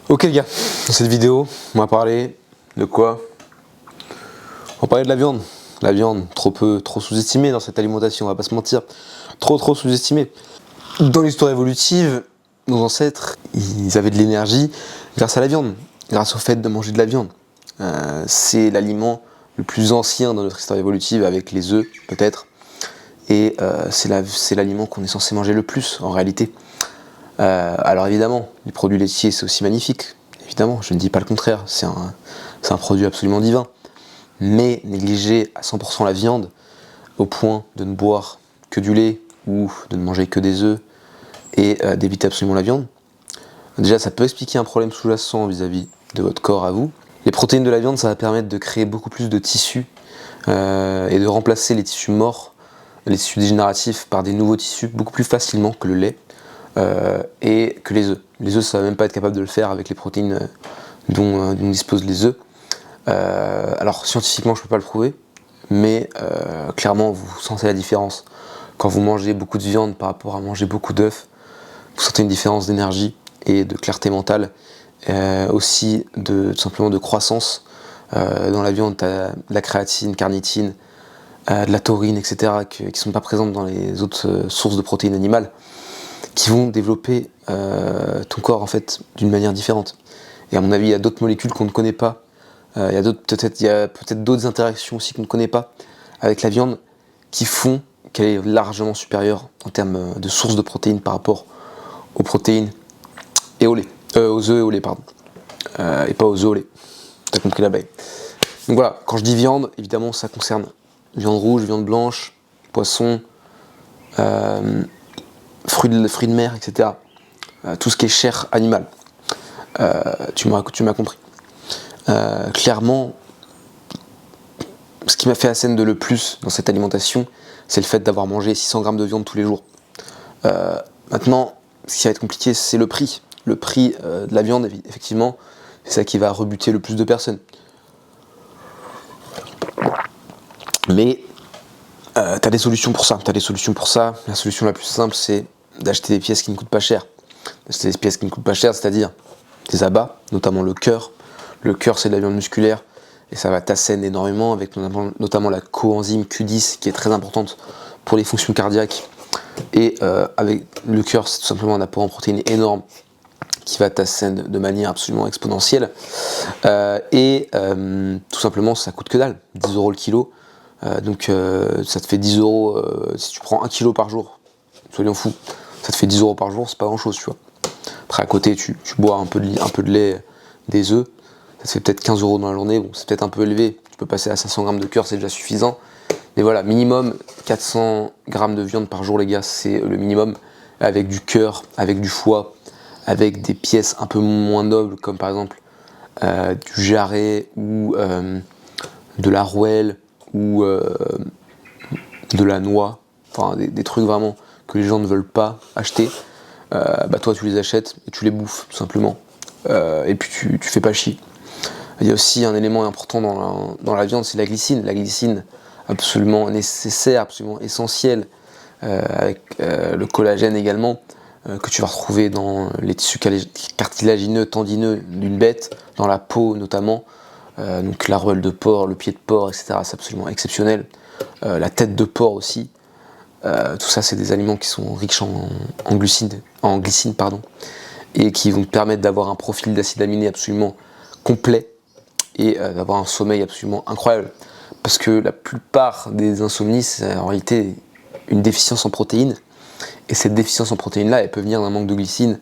Ok les gars, dans cette vidéo, on va parler de quoi? On va parler de la viande. La viande, trop sous-estimée dans cette alimentation, on va pas se mentir. Trop sous-estimée. Dans l'histoire évolutive, nos ancêtres, ils avaient de l'énergie grâce à la viande, grâce au fait de manger de la viande. C'est l'aliment le plus ancien dans notre histoire évolutive, avec les œufs peut-être. Et c'est l'aliment qu'on est censé manger le plus en réalité. Alors évidemment, les produits laitiers c'est aussi magnifique, évidemment, je ne dis pas le contraire, c'est un produit absolument divin. Mais négliger à 100% la viande, au point de ne boire que du lait ou de ne manger que des œufs et d'éviter absolument la viande, déjà ça peut expliquer un problème sous-jacent vis-à-vis de votre corps à vous. Les protéines de la viande, ça va permettre de créer beaucoup plus de tissus et de remplacer les tissus morts, les tissus dégénératifs par des nouveaux tissus beaucoup plus facilement que le lait. Et que les œufs. Les œufs, ça va même pas être capable de le faire avec les protéines dont disposent les œufs. Alors scientifiquement, je peux pas le prouver, mais clairement, vous sentez la différence. Quand vous mangez beaucoup de viande par rapport à manger beaucoup d'œufs, vous sentez une différence d'énergie et de clarté mentale, aussi tout simplement de croissance. Dans la viande, tu as de la créatine, carnitine, de la taurine, etc., qui sont pas présentes dans les autres sources de protéines animales, qui vont développer ton corps en fait d'une manière différente. Et à mon avis, il y a d'autres molécules qu'on ne connaît pas. Il y a peut-être d'autres interactions aussi qu'on ne connaît pas avec la viande qui font qu'elle est largement supérieure en termes de sources de protéines par rapport aux protéines et au lait. Aux œufs et au lait, pardon. Et pas aux œufs au lait. T'as compris la blague. Donc voilà, quand je dis viande, évidemment ça concerne viande rouge, viande blanche, poisson, fruits de mer, etc. Tout ce qui est chair animale. Tu m'as compris. Clairement, ce qui m'a fait ascendre le plus dans cette alimentation, c'est le fait d'avoir mangé 600 grammes de viande tous les jours. Maintenant, ce qui va être compliqué, c'est le prix. Le prix de la viande, effectivement, c'est ça qui va rebuter le plus de personnes. Mais t'as des solutions pour ça. La solution la plus simple, c'est d'acheter des pièces qui ne coûtent pas cher. D'acheter des pièces qui ne coûtent pas cher, c'est-à-dire des abats, notamment le cœur. Le cœur, c'est de la viande musculaire et ça va t'assainer énormément avec notamment la coenzyme Q10 qui est très importante pour les fonctions cardiaques. Et avec le cœur, c'est tout simplement un apport en protéines énorme qui va t'assainer de manière absolument exponentielle. Tout simplement, ça coûte que dalle, 10 € le kilo. Donc ça te fait 10 € si tu prends 1 kilo par jour, soyons fous, ça te fait 10 € par jour, c'est pas grand chose, tu vois. Après à côté tu bois un peu de lait, des œufs, ça te fait peut-être 15 € dans la journée, bon c'est peut-être un peu élevé, tu peux passer à 500 grammes de cœur, c'est déjà suffisant. Mais voilà, minimum 400 grammes de viande par jour les gars, c'est le minimum, avec du cœur, avec du foie, avec des pièces un peu moins nobles comme par exemple du jarret ou de la rouelle ou de la noix, enfin des trucs vraiment que les gens ne veulent pas acheter, bah toi tu les achètes et tu les bouffes tout simplement, et puis tu fais pas chier. Il y a aussi un élément important dans la viande, c'est la glycine absolument nécessaire, absolument essentielle, avec le collagène également, que tu vas retrouver dans les tissus cartilagineux, tendineux d'une bête, dans la peau notamment. Donc la rouelle de porc, le pied de porc, etc. C'est absolument exceptionnel. La tête de porc aussi. Tout ça, c'est des aliments qui sont riches en glycine, pardon, et qui vont te permettre d'avoir un profil d'acides aminés absolument complet et d'avoir un sommeil absolument incroyable. Parce que la plupart des insomnies, c'est en réalité une déficience en protéines. Et cette déficience en protéines-là, elle peut venir d'un manque de glycine,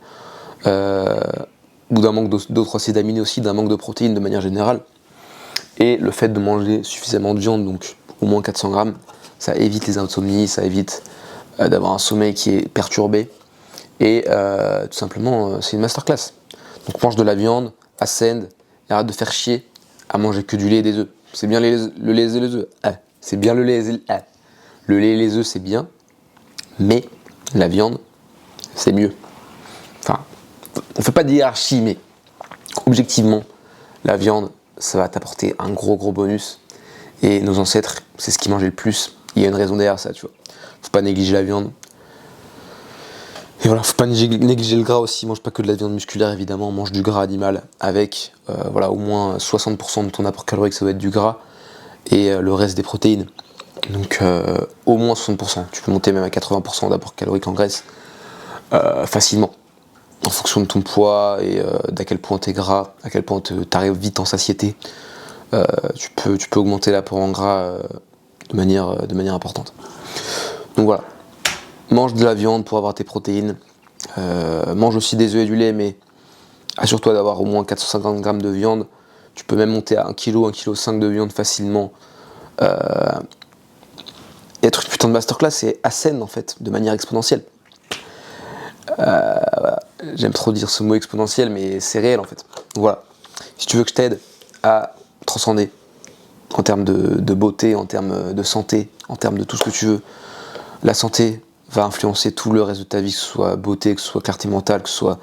ou d'un manque d'autres acides aminés aussi, d'un manque de protéines de manière générale. Et le fait de manger suffisamment de viande, donc au moins 400 grammes, ça évite les insomnies, ça évite d'avoir un sommeil qui est perturbé. Et tout simplement, c'est une masterclass. Donc mange de la viande, assène, et arrête de faire chier à manger que du lait et des œufs. C'est bien le lait et les œufs. C'est bien le lait et les œufs. Le lait et les œufs, c'est bien, mais la viande, c'est mieux. Enfin, on fait pas de hiérarchie, mais objectivement, la viande, ça va t'apporter un gros bonus. Et nos ancêtres, c'est ce qu'ils mangeaient le plus. Il y a une raison derrière ça, tu vois. Faut pas négliger la viande. Et voilà, faut pas négliger le gras aussi, mange pas que de la viande musculaire évidemment, mange du gras animal avec voilà, au moins 60% de ton apport calorique ça doit être du gras et le reste des protéines. Donc au moins 60%, tu peux monter même à 80% d'apport calorique en graisse facilement, en fonction de ton poids et d'à quel point t'es gras, à quel point t'arrives vite en satiété. Tu peux augmenter l'apport en gras de manière importante. Donc voilà, mange de la viande pour avoir tes protéines, mange aussi des œufs et du lait, mais assure-toi d'avoir au moins 450 grammes de viande. Tu peux même monter à 1 kg, 1,5 kg de viande facilement. Être une putain de masterclass, c'est ascend en fait, de manière exponentielle. Voilà. J'aime trop dire ce mot exponentiel, mais c'est réel en fait. Voilà. Si tu veux que je t'aide à transcender en termes de beauté, en termes de santé, en termes de tout ce que tu veux, la santé va influencer tout le reste de ta vie, que ce soit beauté, que ce soit clarté mentale, que ce soit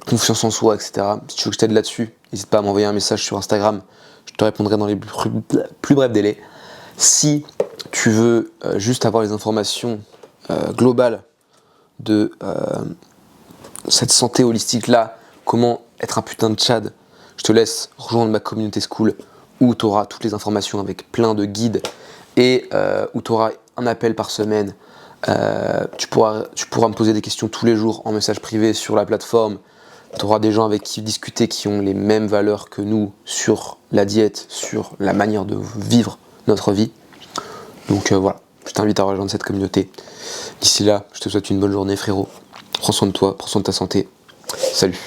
confiance en soi, etc. Si tu veux que je t'aide là-dessus, n'hésite pas à m'envoyer un message sur Instagram, je te répondrai dans les plus brefs délais. Si tu veux juste avoir les informations globales de cette santé holistique là, comment être un putain de Tchad, je te laisse rejoindre ma communauté school où tu auras toutes les informations avec plein de guides et où tu auras un appel par semaine. Tu pourras me poser des questions tous les jours en message privé sur la plateforme. Tu auras des gens avec qui discuter qui ont les mêmes valeurs que nous sur la diète, sur la manière de vivre notre vie. Donc voilà, je t'invite à rejoindre cette communauté. D'ici là, je te souhaite une bonne journée frérot. Prends soin de toi, prends soin de ta santé. Salut.